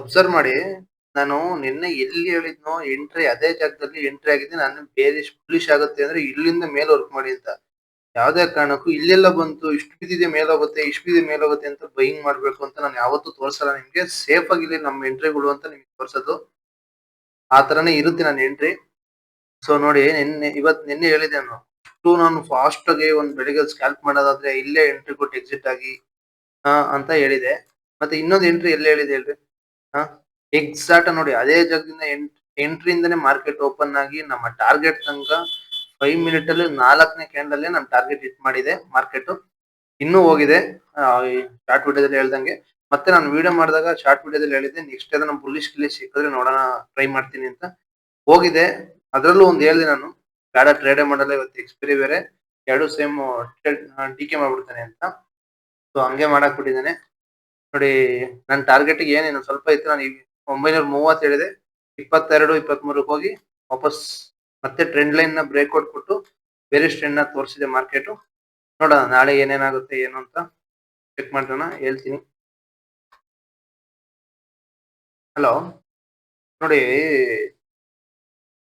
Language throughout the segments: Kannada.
ಅಬ್ಸರ್ವ್ ಮಾಡಿ. ನಾನು ನಿನ್ನೆ ಎಲ್ಲಿ ಹೇಳಿದ್ನೋ ಎಂಟ್ರಿ ಅದೇ ಜಾಗದಲ್ಲಿ ಎಂಟ್ರಿ ಆಗಿದ್ದೆ. ನಾನು ಬೇರೆ ಪುಲಿಶ್ ಆಗುತ್ತೆ ಅಂದ್ರೆ ಇಲ್ಲಿಂದ ಮೇಲೆ ವರ್ಕ್ ಮಾಡಿ ಅಂತ. ಯಾವುದೇ ಕಾರಣಕ್ಕೂ ಇಲ್ಲೆಲ್ಲ ಬಂತು ಇಷ್ಟು ಬಿದ್ದಿದೆ ಮೇಲೋಗುತ್ತೆ, ಇಷ್ಟು ಬಿದ್ದಿದೆ ಮೇಲೋಗುತ್ತೆ ಅಂತ ಬೈಯಿಂಗ್ ಮಾಡ್ಬೇಕು ಅಂತ ನಾನು ಯಾವತ್ತೂ ತೋರ್ಸಲ್ಲ ನಿಮ್ಗೆ. ಸೇಫ್ ಆಗಿ ಇಲ್ಲಿ ನಮ್ಮ ಎಂಟ್ರಿಗಳು ಅಂತ ನಿಮ್ಗೆ ತೋರ್ಸೋದು. ಆ ತರನೇ ಇರುತ್ತೆ ನನ್ನ ಎಂಟ್ರಿ. ಸೊ ನೋಡಿ ನಿನ್ನೆ ಹೇಳಿದೆ ನಾನು. ಅಷ್ಟು ನಾನು ಫಾಸ್ಟ್ ಆಗಿ ಒಂದ್ ಬೆಳಿಗ್ಗೆ ಸ್ಕ್ಯಾಲ್ಪ್ ಮಾಡೋದಾದ್ರೆ ಇಲ್ಲೇ ಎಂಟ್ರಿ ಕೊಟ್ಟು ಎಕ್ಸಿಟ್ ಆಗಿ ಅಂತ ಹೇಳಿದೆ. ಮತ್ತೆ ಇನ್ನೊಂದು ಎಂಟ್ರಿ ಎಲ್ಲಿ ಹೇಳಿದೆ ಹೇಳ್ರಿ? ಹಾ, ಎಕ್ಸಾಕ್ಟ್ ನೋಡಿ ಅದೇ ಜಾಗದಿಂದ ಎಂಟ್ರಿಯಿಂದನೇ ಮಾರ್ಕೆಟ್ ಓಪನ್ ಆಗಿ ನಮ್ಮ ಟಾರ್ಗೆಟ್ ತನಕ 5 ಮಿನಿಟ್ ಅಲ್ಲಿ 4ನೇ ಕ್ಯಾಂಡಲ್ ಅಲ್ಲೇ ನಾನು ಟಾರ್ಗೆಟ್ ಹಿಟ್ ಮಾಡಿದೆ ಮಾರ್ಕೆಟ್. ಇನ್ನೂ ಹೋಗಿದೆ. ಈ ಶಾರ್ಟ್ ವಿಡಿಯೋದಲ್ಲಿ ಹೇಳ್ದಂಗೆ. ಮತ್ತೆ ನಾನು ವಿಡಿಯೋ ಮಾಡಿದಾಗ ಶಾರ್ಟ್ ವಿಡಿಯೋದಲ್ಲಿ ಹೇಳಿದ್ದೆ ನೆಕ್ಸ್ಟ್ ಏನಾದ್ರು ಬುಲ್ಲಿಶ್ ಗಿಲ್ಲಿಶ್ ಸಿಕ್ಕಿದ್ರೆ ನೋಡೋಣ, ಟ್ರೈ ಮಾಡ್ತೀನಿ ಅಂತ. ಹೋಗಿದೆ. ಅದ್ರಲ್ಲೂ ಒಂದ್ ಹೇಳ್ದೆ ನಾನು, ಬೇಡ ಟ್ರೇಡೇ ಮಾಡಲ್ಲ ಇವತ್ತು ಎಕ್ಸ್ಪೈರಿ ಬೇರೆ, ಎರಡು ಸೇಮ್ ಡಿಕೆ ಮಾಡ್ಬಿಡ್ತಾನೆ ಅಂತ. ಸೊ ಹಂಗೆ ಮಾಡಕ್ ಬಿಟ್ಟಿದ್ದೇನೆ. ನೋಡಿ ನನ್ನ ಟಾರ್ಗೆಟ್‌ಗೆ ಏನಿನ್ನು ಸ್ವಲ್ಪ ಇತ್ತು. ನಾನು 930 ಹೇಳಿದೆ. 22, 23ಕ್ಕೆ ಹೋಗಿ ವಾಪಸ್ ಮತ್ತೆ ಟ್ರೆಂಡ್ ಲೈನ್‌ನ ಬ್ರೇಕ್ಔಟ್ ಕೊಟ್ಟು ಬೇರಿಷ್ ಟ್ರೆಂಡ್‌ನ ತೋರಿಸಿದೆ ಮಾರ್ಕೆಟು. ನೋಡೋಣ ನಾಳೆ ಏನೇನಾಗುತ್ತೆ ಏನು ಅಂತ ಚೆಕ್ ಮಾಡೋಣ, ಹೇಳ್ತೀನಿ. ಹಲೋ. ನೋಡಿ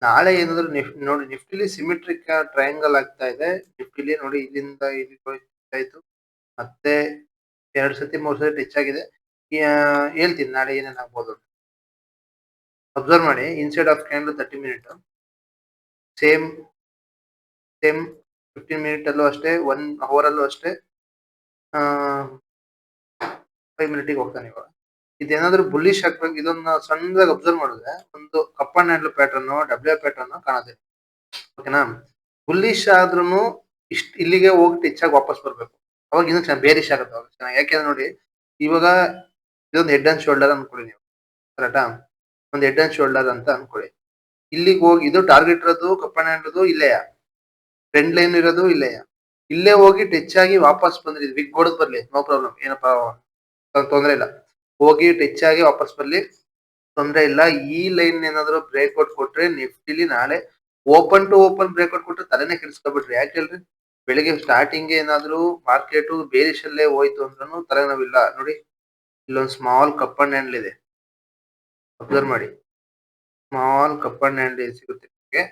ನಾಳೆ ಏನಾದ್ರು ನೋಡಿ ನಿಫ್ಟಿಲಿ ಸಿಮೆಟ್ರಿಕ್ ಟ್ರಯಾಂಗಲ್ ಆಗ್ತಾ ಇದೆ. ನಿಫ್ಟಿಲಿ ನೋಡಿ ಇಲ್ಲಿಂದ ಇಲ್ಲಿ ಹೋಯ್ತಾಯ್ತು. ಮತ್ತೆ 2 ಸತಿ 3 ಸತಿ ಟಚ್ ಆಗಿದೆ. ಹೇಳ್ತೀನಿ ನಾಳೆ ಏನೇನಾಗ್ಬೋದು. ಅಬ್ಸರ್ವ್ ಮಾಡಿ inside of candle 30 minute same same 15 minute ಅಲ್ಲೂ ಅಷ್ಟೇ, 1 ಅವರ್ ಅಲ್ಲೂ ಅಷ್ಟೇ, 5 ಮಿನಿಟಿಗೆ ಹೋಗ್ತಾನೆ ಇವಾಗ. ಇದೇನಾದ್ರೂ ಬುಲ್ಲಿಶ್ ಆಗ್ಬೇಕು. ಇದನ್ನ ಸಣ್ಣದಾಗಿ ಅಬ್ಸರ್ವ್ ಮಾಡಿದ್ರೆ ಒಂದು cup and handle pattern, W pattern ಕಾಣುತ್ತೆ. ಓಕೆನಾ? ಬುಲ್ಲಿಶ್ ಆದ್ರೂನು ಇಲ್ಲಿಗೆ ಹೋಗಿ ಟಚ್ ಆಗಿ ವಾಪಸ್ ಬರ್ಬೇಕು. ಅವಾಗ ಇನ್ನೂ ಚೆನ್ನಾಗಿ ಬೇರಿಶ್ ಆಗುತ್ತೆ ಅವಾಗ ಚೆನ್ನಾಗಿ. ಯಾಕೆಂದ್ರೆ ನೋಡಿ ಇವಾಗ ಇದೊಂದು ಹೆಡ್ ಅಂಡ್ ಶೋಲ್ಡರ್ ಅನ್ಕೊಳ್ಳಿ ನೀವು, ಕರೆಕ್ಟಾ? ಒಂದು ಹೆಡ್ ಅಂಡ್ ಶೋಲ್ಡರ್ ಅಂತ ಅನ್ಕೊಳ್ಳಿ. ಇಲ್ಲಿಗೆ ಹೋಗಿ ಇದು ಟಾರ್ಗೆಟ್ ಇರೋದು ಕಪ್ ಅಂಡ್ ಹ್ಯಾಂಡಲ್ ಇಲ್ಲೆಯಾ, ಟ್ರೆಂಡ್ ಲೈನ್ ಇರೋದು ಇಲ್ಲೆಯಾ. ಇಲ್ಲೇ ಹೋಗಿ ಟಚ್ ಆಗಿ ವಾಪಸ್ ಬಂದ್ರಿ, ವಿಗ್ ಹೊಡೆದ್ ಬರ್ಲಿ, ನೋ ಪ್ರಾಬ್ಲಮ್, ಏನಪ್ಪಾ ತೊಂದ್ರೆ ಇಲ್ಲ. ಹೋಗಿ ಟಚ್ ಆಗಿ ವಾಪಸ್ ಬರ್ಲಿ, ತೊಂದ್ರೆ ಇಲ್ಲ. ಈ ಲೈನ್ ಏನಾದ್ರು ಬ್ರೇಕ್ಔಟ್ ಕೊಟ್ರೆ ನಿಫ್ಟಿಲಿ ನಾಳೆ ಓಪನ್ ಟು ಓಪನ್ ಬ್ರೇಕ್ಔಟ್ ಕೊಟ್ರೆ ತಲೆನೇ ಕೆಡಿಸ್ಕೊಬಿಟ್ರಿ. ಯಾಕೆ ಹೇಳ್ರಿ? ಬೆಳಿಗ್ಗೆ ಸ್ಟಾರ್ಟಿಂಗ್ ಏನಾದ್ರು ಮಾರ್ಕೆಟ್ ಬೇರಿಶ್ ಅಲ್ಲೇ ಹೋಯ್ತು ಅಂದ್ರೂ ತಲೆನೋವಿಲ್ಲ. ನೋಡಿ ಇಲ್ಲೊಂದು ಸ್ಮಾಲ್ ಕಪ್ ಅಂಡ್ ಹ್ಯಾಂಡಲ್ ಇದೆ, ಅಬ್ಸರ್ವ್ ಮಾಡಿ. ಸ್ಮಾಲ್ ಕಪ್ ಅಂಡ್ ಹ್ಯಾಂಡಲ್ ಸಿಗುತ್ತೆ ನಿಮಗೆ.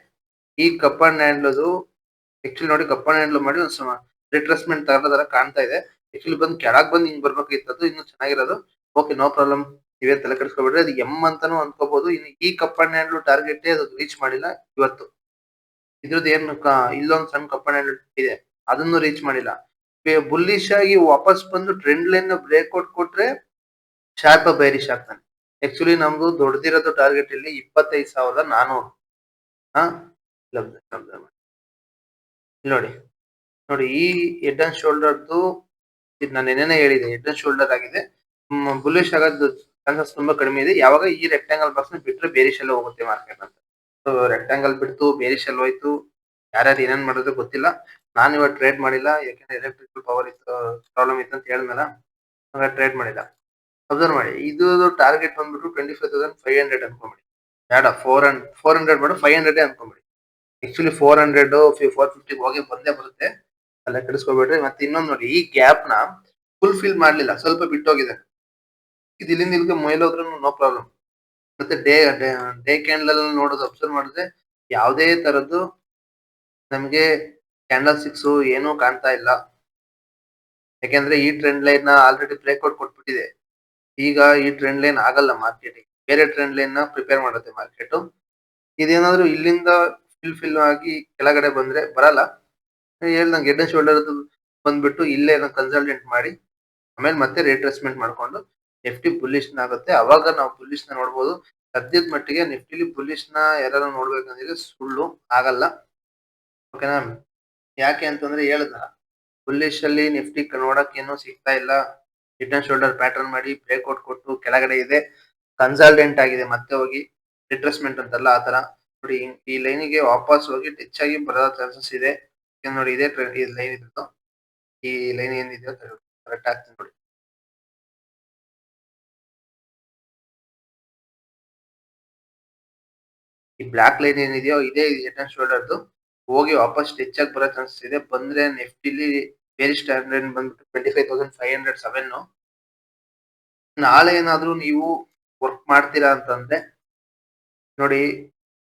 ಈ ಕಪ್ ಅಂಡ್ ಹ್ಯಾಂಡಲ್ ಆಕ್ಚುಲಿ ನೋಡಿ ಕಪ್ ಅಂಡ್ ಹ್ಯಾಂಡಲ್ ಮಾಡಿ ಒಂದು ರಿಟ್ರೇಸ್ಮೆಂಟ್ ತರ ಕಾಣ್ತಾ ಇದೆ. ಆಕ್ಚುಲಿ ಬಂದು ಕೆಳಗ್ ಬಂದು ಹಿಂಗ್ ಬರ್ಬೇಕಿತ್ತು, ಇನ್ನು ಚೆನ್ನಾಗಿರೋದು. ಓಕೆ, ನೋ ಪ್ರಾಬ್ಲಮ್, ನೀವೇನ್ ತಲೆ ಕೆಡಿಸ್ಕೊಬೇಡ್ರಿ. ಅದು ಎಂ ಅಂತಾನು ಅನ್ಕೋಬಹುದು. ಇನ್ನು ಈ ಕಪ್ ಅಂಡ್ ಹ್ಯಾಂಡಲ್ ಟಾರ್ಗೆಟ್ ಅದು ರೀಚ್ ಮಾಡಿಲ್ಲ ಇವತ್ತು. ಇದ್ರದ್ದು ಏನು ಇಲ್ಲೊಂದು ಸಣ್ಣ ಕಪ್ ಅಂಡ್ ಹ್ಯಾಂಡಲ್ ಇದೆ, ಅದನ್ನು ರೀಚ್ ಮಾಡಿಲ್ಲ. ಬುಲ್ಲಿಶ್ ಆಗಿ ವಾಪಸ್ ಬಂದು ಟ್ರೆಂಡ್ ಲೈನ್ ಬ್ರೇಕ್ಔಟ್ ಕೊಟ್ರೆ ಶಾರ್ಪ್ ಬೈರಿಶ್ ಆಗ್ತಾನೆ. ಆಕ್ಚುಲಿ ನಮ್ದು ದೊಡ್ಡದಿರೋದು ಟಾರ್ಗೆಟ್ ಇಲ್ಲಿ 25,400. ಹಾ, ನೋಡಿ ನೋಡಿ ಈ ಹೆಡ್ ಅಂಡ್ ಶೋಲ್ಡರ್ದು ಇದು ನಾನು ನೆನ್ನೆನೇ ಹೇಳಿದೆ, ಹೆಡ್ ಅಂಡ್ ಶೋಲ್ಡರ್ ಆಗಿದೆ. ಬುಲ್ಲಿಶ್ ಆಗೋದು ಚಾನ್ಸಸ್ ತುಂಬಾ ಕಡಿಮೆ ಇದೆ ಯಾವಾಗ ಈ ರೆಕ್ಟಾಂಗಲ್ ಬಾಕ್ಸ್ ನ ಬಿಟ್ರೆ ಬೇರಿಶ್ ಎಲ್ಲ ಹೋಗುತ್ತೆ ಮಾರ್ಕೆಟ್ ಅಂತ. ಸೊ ರೆಕ್ಟಾಂಗಲ್ ಬಿಡ್ತು ಬೇರಿಶ್ ಅಲ್ಲಿ ಹೋಯ್ತು, ಯಾರ್ಯಾರು ಏನೇನ್ ಮಾಡಿದ್ರು ಗೊತ್ತಿಲ್ಲ. ನಾನು ಇವಾಗ ಟ್ರೇಡ್ ಮಾಡಿಲ್ಲ, ಯಾಕಂದ್ರೆ ಎಲೆಕ್ಟ್ರಿಕಲ್ ಪವರ್ ಇತ್ತು, ಪ್ರಾಬ್ಲಮ್ ಇತ್ತು ಅಂತ ಹೇಳಿದ್ನಲ್ಲ, ಹಾಗಾಗಿ ಟ್ರೇಡ್ ಮಾಡಿಲ್ಲ. ಅಬ್ಸರ್ವ್ ಮಾಡಿ, ಇದು ಟಾರ್ಗೆಟ್ ಬಂದ್ಬಿಟ್ಟು 25,500 ಅನ್ಕೊಂಬಿಡಿ. ಬೇಡ 400 ಮಾಡು, 500 ಅನ್ಕೊಂಬಿಡಿ. ಆಕ್ಚುಲಿ 400 450 ಹೋಗಿ ಬಂದೇ ಬರುತ್ತೆ, ಅಲ್ಲ ಕೆಡಿಸ್ಕೋಬೇಡ್ರಿ. ಮತ್ತೆ ಇನ್ನೊಂದು ನೋಡಿ, ಈ ಗ್ಯಾಪ್ ನ ಫುಲ್ಫಿಲ್ ಮಾಡ್ಲಿಲ್ಲ, ಸ್ವಲ್ಪ ಬಿಟ್ಟೋಗಿದೆ. ಇದು ಇಲ್ಲಿಂದ ಇಲ್ಲಿಗೆ ಮೇಲೋದ್ರೂ ನೋ ಪ್ರಾಬ್ಲಮ್. ಮತ್ತೆ ಡೇ ಕ್ಯಾಂಡಲ್ ನೋಡೋದು ಅಬ್ಸರ್ವ್ ಮಾಡಿದ್ರೆ ಯಾವುದೇ ತರದ್ದು ನಮಗೆ ಕ್ಯಾಂಡಲ್ ಸಿಕ್ಸ್ ಏನೂ ಕಾಣ್ತಾ ಇಲ್ಲ. ಯಾಕೆಂದ್ರೆ ಈ ಟ್ರೆಂಡ್ ಲೈನ್ ನ ಆಲ್ರೆಡಿ ಬ್ರೇಕ್ಔಟ್ ಕೊಟ್ಬಿಟ್ಟಿದೆ. ಈಗ ಈ ಟ್ರೆಂಡ್ ಲೈನ್ ಆಗಲ್ಲ ಮಾರ್ಕೆಟಿಗೆ, ಬೇರೆ ಟ್ರೆಂಡ್ ಲೈನ್ ನ ಪ್ರಿಪೇರ್ ಮಾಡುತ್ತೆ ಮಾರ್ಕೆಟ್. ಇದೇನಾದ್ರೂ ಇಲ್ಲಿಂದ ಫಿಲ್ ಆಗಿ ಕೆಳಗಡೆ ಬಂದ್ರೆ ಬರಲ್ಲ. ಹೇಳ್ದಂಗೆ ಹೆಡ್ ಅಂಡ್ ಶೋಲ್ಡರ್ ಬಂದ್ಬಿಟ್ಟು ಇಲ್ಲೇ ಕನ್ಸಲ್ಟೆಂಟ್ ಮಾಡಿ ಆಮೇಲೆ ಮತ್ತೆ ರಿಟ್ರೇಸ್ಮೆಂಟ್ ಮಾಡ್ಕೊಂಡು ನಿಫ್ಟಿ ಬುಲ್ಲಿಶ್ ಆಗುತ್ತೆ, ಅವಾಗ ನಾವು ಬುಲ್ಲಿಶ್ ನ ನೋಡ್ಬೋದು. ಸದ್ಯದ ಮಟ್ಟಿಗೆ ನಿಫ್ಟಿಲಿ ಬುಲ್ಲಿಶ್ ನ ಯಾರು ನೋಡ್ಬೇಕಂದ್ರೆ ಸುಳ್ಳು ಆಗಲ್ಲ. ಓಕೆನಾ? ಯಾಕೆ ಅಂತಂದ್ರೆ ಹೇಳಿದ್ನಲ್ಲ, ಬುಲ್ಲಿಶ್ ಅಲ್ಲಿ ನಿಫ್ಟಿ ನೋಡಕ್ ಏನು ಸಿಗ್ತಾ ಇಲ್ಲ. ಹೆಡ್ ಅಂಡ್ ಶೋಲ್ಡರ್ ಪ್ಯಾಟರ್ನ್ ಮಾಡಿ ಬ್ರೇಕ್ಔಟ್ ಕೊಟ್ಟು ಕೆಳಗಡೆ ಇದೆ, ಕನ್ಸಲ್ಟೆಂಟ್ ಆಗಿದೆ, ಮತ್ತೆ ಹೋಗಿ ರಿಟ್ರೇಸ್ಮೆಂಟ್ ಅಂತಲ್ಲ ಆತರ. ನೋಡಿ ಈ ಲೈನಿಗೆ ವಾಪಸ್ ಹೋಗಿ ಟಚ್ ಆಗಿ ಬರೋ ಚಾನ್ಸಸ್ ಇದೆ. ನೋಡಿ ಇದೇ ಲೈನ್ ಇದ್ದು, ಈ ಲೈನ್ ಏನಿದೆಯೋ ಕರೆಕ್ಟ್ ಆಗ್ತದೆ ನೋಡಿ. ಈ ಬ್ಲಾಕ್ ಲೈನ್ ಏನಿದೆಯೋ ಇದೇ ಹೆಡ್ ಅಂಡ್ ಶೋಲ್ಡರ್ದು, ಹೋಗಿ ವಾಪಸ್ ಟಚ್ ಆಗಿ ಬರೋ ಚಾನ್ಸಸ್ ಇದೆ. ಬಂದ್ರೆ ನಿಫ್ಟಿಲಿ ಬೇರೆ ಸ್ಟ್ಯಾಂಡರ್ಡ್ ಬಂದ್ಬಿಟ್ಟು 25,507. ನಾಳೆ ಏನಾದ್ರೂ ನೀವು ವರ್ಕ್ ಮಾಡ್ತೀರಾ ಅಂತಂದ್ರೆ ನೋಡಿ,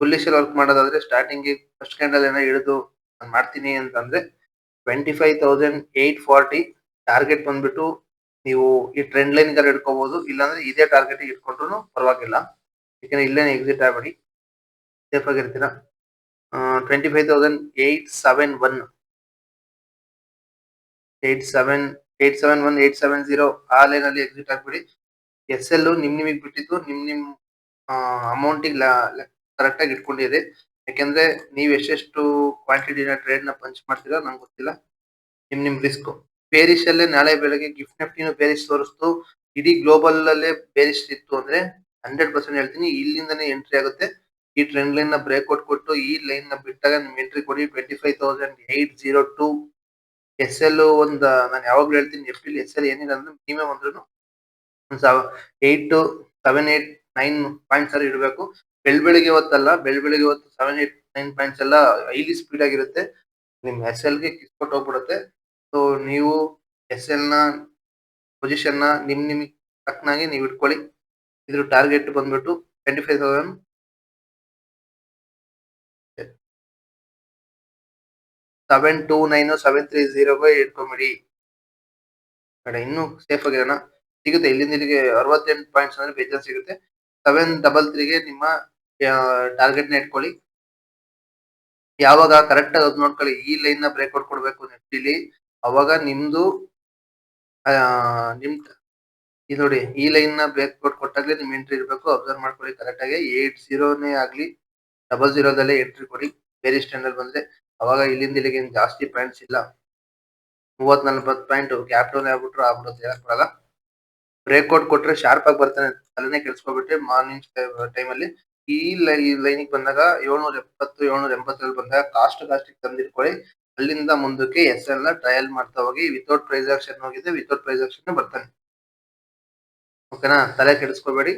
ಬುಲ್ಲಿಶ್ ಅಲ್ಲಿ ವರ್ಕ್ ಮಾಡೋದಾದ್ರೆ ಸ್ಟಾರ್ಟಿಂಗ್ ಫಸ್ಟ್ ಕ್ಯಾಂಡಲ್ ಏನೋ ಹಿಡಿದು ನಾನ್ ಮಾಡ್ತೀನಿ ಅಂತಂದ್ರೆ 25,840 ಟಾರ್ಗೆಟ್ ಬಂದ್ಬಿಟ್ಟು ನೀವು ಈ ಟ್ರೆಂಡ್ ಲೈನ್ ಗಾರ ಹಿಡ್ಕೋಬಹುದು, ಇಲ್ಲಾಂದ್ರೆ ಇದೇ ಟಾರ್ಗೆಟ್ ಇಟ್ಕೊಂಡ್ರು ಪರವಾಗಿಲ್ಲ. ಯಾಕಂದ್ರೆ ಇಲ್ಲೇನೆ ಎಕ್ಸಿಟ್ ಆಗ್ಬೇಡಿ, ಸೇಫ್ ಆಗಿರ್ತೀರಾ. 25,871 871 870 ಆ ಲೈನ್ ಅಲ್ಲಿ ಎಕ್ಸಿಟ್ ಆಗ್ಬಿಡಿ. ಎಸ್ ಎಲ್ ನಿಮ್ಗೆ ಬಿಟ್ಟಿದ್ದು ನಿಮ್ ಅಮೌಂಟಿಗೆ ಕರೆಕ್ಟ್ ಆಗಿ ಇಟ್ಕೊಂಡಿರಿ. ಯಾಕಂದ್ರೆ ನೀವ್ ಎಷ್ಟೆಷ್ಟು ಕ್ವಾಂಟಿಟಿನ ಟ್ರೇಡ್ ನ ಪಂಚ್ ಮಾಡ್ತೀರಾ ನಂಗೆ ಗೊತ್ತಿಲ್ಲ, ನಿಮ್ ರಿಸ್ಕ್. ಬೇರಿಶ್ ಅಲ್ಲೇ ನಾಳೆ ಬೆಳಗ್ಗೆ ಗಿಫ್ಟ್ ನಿಫ್ಟಿನೂ ಬೇರಿಶ್ ತೋರಿಸ್ತು, ಇಡೀ ಗ್ಲೋಬಲ್ ಅಲ್ಲೇ ಬೇರಿಶ್ ಇತ್ತು ಅಂದ್ರೆ 100% ಹೇಳ್ತೀನಿ ಇಲ್ಲಿಂದಾನೇ ಎಂಟ್ರಿ ಆಗುತ್ತೆ. ಈ ಟ್ರೆಂಡ್ ಲೈನ್ ನ ಬ್ರೇಕ್ಔಟ್ ಕೊಟ್ಟು ಈ ಲೈನ್ ನ ಬಿಟ್ಟಾಗ ನಿಮ್ ಎಂಟ್ರಿ ಕೊಡಿ. 25,802 ಎಸ್ ಎಲ್ ಒಂದ್ ನಾನು ಯಾವಾಗ್ಲೂ ಹೇಳ್ತೀನಿ, ಎಫ್ ಎಲ್ ಎಸ್ ಎಲ್ ಏನಿಲ್ಲ ಅಂದ್ರೆ ಮಿನಿಮಮ್ ಅಂದ್ರೂ 8 7 8 9 ಪಾಯಿಂಟ್ಸ್ ಇಡಬೇಕು. ಬೆಳಗ್ಗೆ ಇವತ್ತಲ್ಲ, ಬೆಳಗ್ಗೆ ಇವತ್ತು 7 8 9 ಪಾಯಿಂಟ್ಸ್ ಎಲ್ಲ ಹೈಲಿ ಸ್ಪೀಡ್ ಆಗಿರುತ್ತೆ, ನಿಮ್ ಎಸ್ ಎಲ್ ಗೆ ಕಿಸ್ಕೊಟ್ಟು ಹೋಗ್ಬಿಡುತ್ತೆ. ಸೊ ನೀವು ಎಸ್ ಎಲ್ ನ ಪೊಸಿಷನ್ ನ ನಿಮ್ಗೆ ತಕ್ಕನಾಗಿ ನೀವು ಇಟ್ಕೊಳ್ಳಿ. ಇದ್ರ ಟಾರ್ಗೆಟ್ ಬಂದ್ಬಿಟ್ಟು 25,000 729 730 ಇಟ್ಕೊಂಬಿಡಿ. ಇನ್ನೂ ಸೇಫ್ ಆಗಿರೋಣ, ಸಿಗುತ್ತೆ ಇಲ್ಲಿಂದ ಇಲ್ಲಿಗೆ 68 ಪಾಯಿಂಟ್ಸ್ ಅಂದ್ರೆ ಬೇಜಾನ್ ಸಿಗುತ್ತೆ. 733 ನಿಮ್ಮ ಟಾರ್ಗೆಟ್ ನ ಇಟ್ಕೊಳ್ಳಿ. ಯಾವಾಗ ಕರೆಕ್ಟ್ ಆಗಿ ನೋಡ್ಕೊಳ್ಳಿ, ಈ ಲೈನ್ ನ ಬ್ರೇಕ್ಔಟ್ ಕೊಡ್ಬೇಕು ನಿಫ್ಟಿಲಿ, ಅವಾಗ ನಿಮ್ದು ನಿಮ್ ಇದು ನೋಡಿ, ಈ ಲೈನ್ ನ ಬ್ರೇಕ್ಔಟ್ ಕೊಟ್ಟಾಗ್ಲೇ ನಿಮ್ ಎಂಟ್ರಿ ಇರಬೇಕು. ಅಬ್ಸರ್ವ್ ಮಾಡ್ಕೊಳ್ಳಿ ಕರೆಕ್ಟ್ ಆಗಿ. 80 ಆಗ್ಲಿ 00 ಎಂಟ್ರಿ ಕೊಡಿ. ಬೇರೆ ಸ್ಟ್ಯಾಂಡರ್ಡ್ ಬಂದ್ರೆ ಅವಾಗ ಇಲ್ಲಿಂದ ಇಲ್ಲಿಗೆ ಜಾಸ್ತಿ ಪಾಯಿಂಟ್ಸ್ ಇಲ್ಲ, 30-40 ಪಾಯಿಂಟ್ ಗ್ಯಾಪ್ ಡೌನ್ ಆಗ್ಬಿಟ್ರು ಆಗ್ಬಿಡುತ್ತೆ, ಹೇಳಕ್ ಬರಲ್ಲ. ಬ್ರೇಕ್ಔಟ್ ಕೊಟ್ರೆ ಶಾರ್ಪ್ ಆಗಿ ಬರ್ತಾನೆ, ತಲೆನೇ ಕೆಲ್ಸ್ಕೊಬಿಟ್ರೆ ಮಾರ್ನಿಂಗ್ ಟೈಮ್ ಅಲ್ಲಿ ಈ ಲೈನಿಗೆ ಬಂದಾಗ 770 780 ಬಂದಾಗ ಕಾಸ್ಟ್ ತಂದಿಟ್ಕೊಳ್ಳಿ. ಅಲ್ಲಿಂದ ಮುಂದಕ್ಕೆ ಎಸ್ ಎಲ್ ನ ಟ್ರಯಲ್ ಮಾಡ್ತಾ ಹೋಗಿ. ವಿತೌಟ್ ಪ್ರೈಸ್ ಆಕ್ಷನ್ ಹೋಗಿದೆ, ವಿತೌಟ್ ಪ್ರೈಸ್ ಆಕ್ಷನ್ ಬರ್ತಾನೆ. ಓಕೆನಾ, ತಲೆ ಕೆಡಿಸ್ಕೋಬೇಡಿ,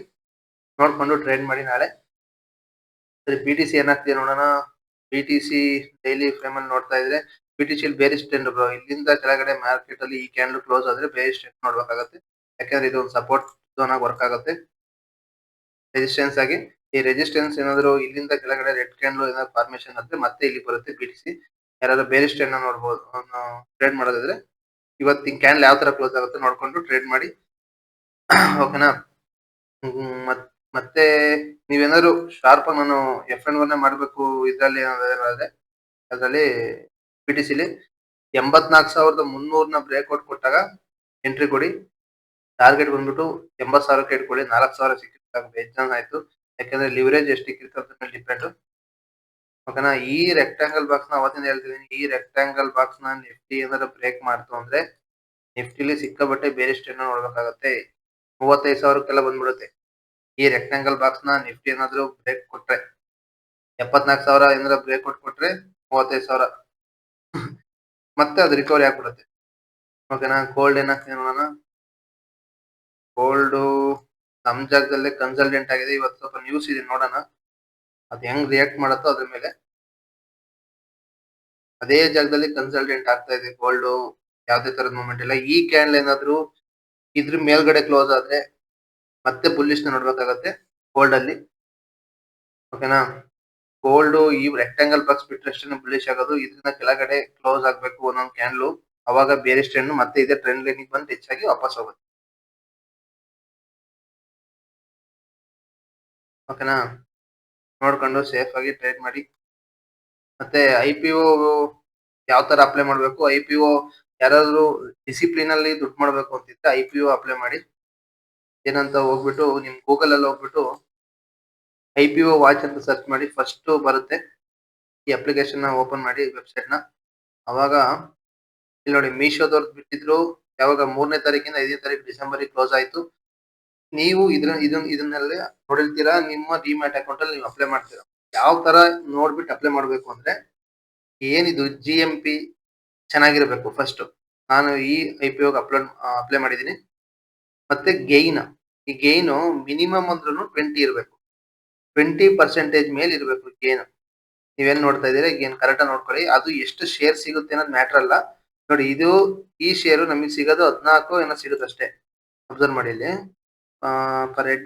ನೋಡ್ಕೊಂಡು ಟ್ರೇಡ್ ಮಾಡಿ ನಾಳೆ. ಸರಿ, ಬಿ ಟಿ ಸಿ ಏನಾಗ್ತಿದೆ ನೋಡೋಣ. B T C daily frame ಅಲ್ಲಿ ನೋಡ್ತಾ ಇದ್ರೆ ಬಿ ಟಿ ಸಿ ಬೇರೆ ಸ್ಟ್ಯಾಂಡ್ ಬ್ರೋ, ಇಲ್ಲಿಂದ ಕೆಳಗಡೆ ಮಾರ್ಕೆಟ್ ಅಲ್ಲಿ ಈ ಕ್ಯಾಂಡಲ್ ಕ್ಲೋಸ್ ಆದ್ರೆ ಬೇರೆ ಸ್ಟ್ಯಾಂಡ್ ನೋಡ್ಬೇಕಾಗತ್ತೆ. ಯಾಕಂದ್ರೆ ಇದು ಒಂದು ಸಪೋರ್ಟ್ ಝೋನ್ ಆಗಿ ವರ್ಕ್ ಆಗುತ್ತೆ ರೆಸಿಸ್ಟೆನ್ಸ್ ಆಗಿ. ಈ ರೆಸಿಸ್ಟೆನ್ಸ್ ಏನಾದ್ರು ಇಲ್ಲಿಂದ ಕೆಳಗಡೆ ರೆಡ್ ಕ್ಯಾಂಡಲ್ ಏನಾದ್ರು ಫಾರ್ಮೇಶನ್ ಆದ್ರೆ ಮತ್ತೆ ಇಲ್ಲಿ ಬರುತ್ತೆ ಬಿ ಟಿ ಸಿ. ಯಾರಾದ್ರೂ ಬೇರೆ ಸ್ಟ್ಯಾಂಡ್ ನ ನೋಡ್ಬೋದು, ಟ್ರೇಡ್ ಮಾಡೋದಾದ್ರೆ ಇವತ್ತಿನ ಕ್ಯಾಂಡಲ್ ಯಾವ ತರ ಕ್ಲೋಸ್ ಆಗುತ್ತೆ ನೋಡ್ಕೊಂಡು ಟ್ರೇಡ್ ಮಾಡಿ. ಓಕೆನಾ, ಮತ್ತೆ ನೀವೇನಾದ್ರು ಶಾರ್ಪ್ ಆಗಿ ನಾನು F&O ಮಾಡ್ಬೇಕು ಇದ್ರಲ್ಲಿ ಅದ್ರಲ್ಲಿ ಪಿ ಟಿ ಸಿಲಿ 84,300 ಬ್ರೇಕ್ಔಟ್ ಕೊಟ್ಟಾಗ ಎಂಟ್ರಿ ಕೊಡಿ. ಟಾರ್ಗೆಟ್ ಬಂದ್ಬಿಟ್ಟು 80,000 ಇಟ್ಕೊಳ್ಳಿ. 4,000 ಸಿಕ್ಕಿದಾಗ ಬೇಜಾನ್ ಆಯ್ತು, ಯಾಕಂದ್ರೆ ಲಿವರೇಜ್ ಎಷ್ಟು ಇಕ್ಕಿರ್ತದೆ ಡಿಪೆಂಡ್. ಓಕೆನಾ, ಈ ರೆಕ್ಟಾಂಗಲ್ ಬಾಕ್ಸ್ ನ ಅವತ್ತಿನ ಹೇಳ್ತಿದ್ದೀನಿ, ಈ ರೆಕ್ಟಾಂಗಲ್ ಬಾಕ್ಸ್ ನ ನಿಫ್ಟಿ ಏನಾದ್ರು ಬ್ರೇಕ್ ಮಾಡ್ತು ಅಂದ್ರೆ ನಿಫ್ಟಿಲಿ ಸಿಕ್ಕಾಬಟ್ಟೆ ಬೇರೆ ಸ್ಟ್ಯಾಂಡ್ ನೋಡ್ಬೇಕಾಗತ್ತೆ. 35,000 ಬಂದ್ಬಿಡುತ್ತೆ. ಈ ರೆಕ್ಟಾಂಗಲ್ ಬಾಕ್ಸ್ ನ ನಿಫ್ಟಿ ಏನಾದ್ರು ಬ್ರೇಕ್ ಕೊಟ್ರೆ 74,000 ಏನಾದ್ರು ಬ್ರೇಕ್ಔಟ್ ಕೊಟ್ರೆ 35,000 ಮತ್ತೆ ಅದು ರಿಕವರಿ ಆಗ್ಬಿಡುತ್ತೆ. ಓಕೆನಾ, ಗೋಲ್ಡ್ ಏನಾಗ್ತದೆ ನೋಡೋಣ. ಗೋಲ್ಡ್ ನಮ್ ಜಾಗದಲ್ಲೇ ಕನ್ಸಲ್ಟೆಂಟ್ ಆಗಿದೆ. ಇವತ್ತು ಸ್ವಲ್ಪ ನ್ಯೂಸ್ ಇದೆ, ನೋಡೋಣ ಅದ್ ಹೆಂಗ್ ರಿಯಾಕ್ಟ್ ಮಾಡುತ್ತೋ ಅದ್ರ ಮೇಲೆ. ಅದೇ ಜಾಗದಲ್ಲಿ ಕನ್ಸಲ್ಟೆಂಟ್ ಆಗ್ತಾ ಇದೆ ಗೋಲ್ಡ್, ಯಾವ್ದೇ ತರದ ಮೂವ್ಮೆಂಟ್ ಇಲ್ಲ. ಈ ಕ್ಯಾಂಡಲ್ ಏನಾದ್ರು ಇದ್ರ ಮೇಲ್ಗಡೆ ಕ್ಲೋಸ್ ಆದ್ರೆ ಮತ್ತೆ ಬುಲ್ಲಿಶ್ ನೋಡ್ಬೇಕಾಗತ್ತೆ ಗೋಲ್ಡ್ ಅಲ್ಲಿ. ಓಕೆನಾ, ಗೋಲ್ಡ್ ಈ ರೆಕ್ಟಾಂಗಲ್ ಬಾಕ್ಸ್ ಬಿಟ್ಟರೆ ಅಷ್ಟೇ ಬುಲ್ಲಿಶ್ ಆಗೋದು. ಇದನ್ನ ಕೆಳಗಡೆ ಕ್ಲೋಸ್ ಆಗ್ಬೇಕು ಒಂದೊಂದು ಕ್ಯಾಂಡಲ್, ಅವಾಗ ಬೇರೆ ಸ್ಟ್ಯಾಂಡ್ ಮತ್ತೆ ಇದೇ ಟ್ರೆಂಡ್ ಲೈನ್ ಬಂದು ಹೆಚ್ಚಾಗಿ ವಾಪಸ್ ಹೋಗುತ್ತೆ. ಓಕೆನಾ, ನೋಡ್ಕೊಂಡು ಸೇಫ್ ಆಗಿ ಟ್ರೇಡ್ ಮಾಡಿ. ಮತ್ತೆ IPO ಯಾವ ತರ ಅಪ್ಲೈ ಮಾಡ್ಬೇಕು, IPO ಯಾರಾದ್ರೂ ಡಿಸಿಪ್ಲಿನ್ ಅಲ್ಲಿ ದುಡ್ಡು ಮಾಡ್ಬೇಕು ಅಂತಿದ್ರೆ IPO ಅಪ್ಲೈ ಮಾಡಿ. ಏನಂತ ಹೋಗ್ಬಿಟ್ಟು ನಿಮ್ ಗೂಗಲ್ ಅಲ್ಲಿ ಹೋಗ್ಬಿಟ್ಟು IPO ವಾಚ್ ಅಂತ ಸರ್ಚ್ ಮಾಡಿ, ಫಸ್ಟ್ ಬರುತ್ತೆ. ಈ ಅಪ್ಲಿಕೇಶನ್ ನ ಓಪನ್ ಮಾಡಿ ವೆಬ್ಸೈಟ್ ನ. ಅವಾಗ ಇಲ್ಲಿ ನೋಡಿ, ಮೀಶೋದವ್ರದ್ದು ಬಿಟ್ಟಿದ್ರು ಯಾವಾಗ 3ನೇ ತಾರೀಕಿಂದ 5ನೇ ತಾರೀಕು ಡಿಸೆಂಬರ್ ಕ್ಲೋಸ್ ಆಯ್ತು. ನೀವು ಇದನ್ನೆಲ್ಲ ನೋಡಿರ್ತೀರಾ, ನಿಮ್ಮ ಡಿಮ್ಯಾಟ್ ಅಕೌಂಟ್ ಅಲ್ಲಿ ನೀವು ಅಪ್ಲೈ ಮಾಡ್ತೀರಾ. ಯಾವ ತರ ನೋಡ್ಬಿಟ್ಟು ಅಪ್ಲೈ ಮಾಡ್ಬೇಕು ಅಂದ್ರೆ, ಏನಿದು GMP ಚೆನ್ನಾಗಿರ್ಬೇಕು ಫಸ್ಟ್. ನಾನು ಈ IPO ಅಪ್ಲೈ ಮಾಡಿದೀನಿ. ಮತ್ತೆ ಗೈನ್, ಈ ಗೈನ್ ಮಿನಿಮಮ್ ಅಂದ್ರೂ 20 ಇರಬೇಕು, 20% ಮೇಲೆ ಇರಬೇಕು ಗೇನ್. ನೀವೇನ್ ನೋಡ್ತಾ ಇದೀರಾ ಗೇನ್ ಕರೆಕ್ಟ್ ಆಗಿ ನೋಡ್ಕೊಳ್ಳಿ. ಅದು ಎಷ್ಟು ಶೇರ್ ಸಿಗುತ್ತೆ ಅನ್ನೋದು ಮ್ಯಾಟರ್ ಅಲ್ಲ. ನೋಡಿ, ಇದು ಈ ಶೇರು ನಮಗೆ ಸಿಗೋದು 14 ಏನೋ ಸಿಗುತ್ತೆ ಅಷ್ಟೇ. ಅಬ್ಸರ್ವ್ ಮಾಡಿ ಇಲ್ಲಿ ಪರ್ ಹೆಡ್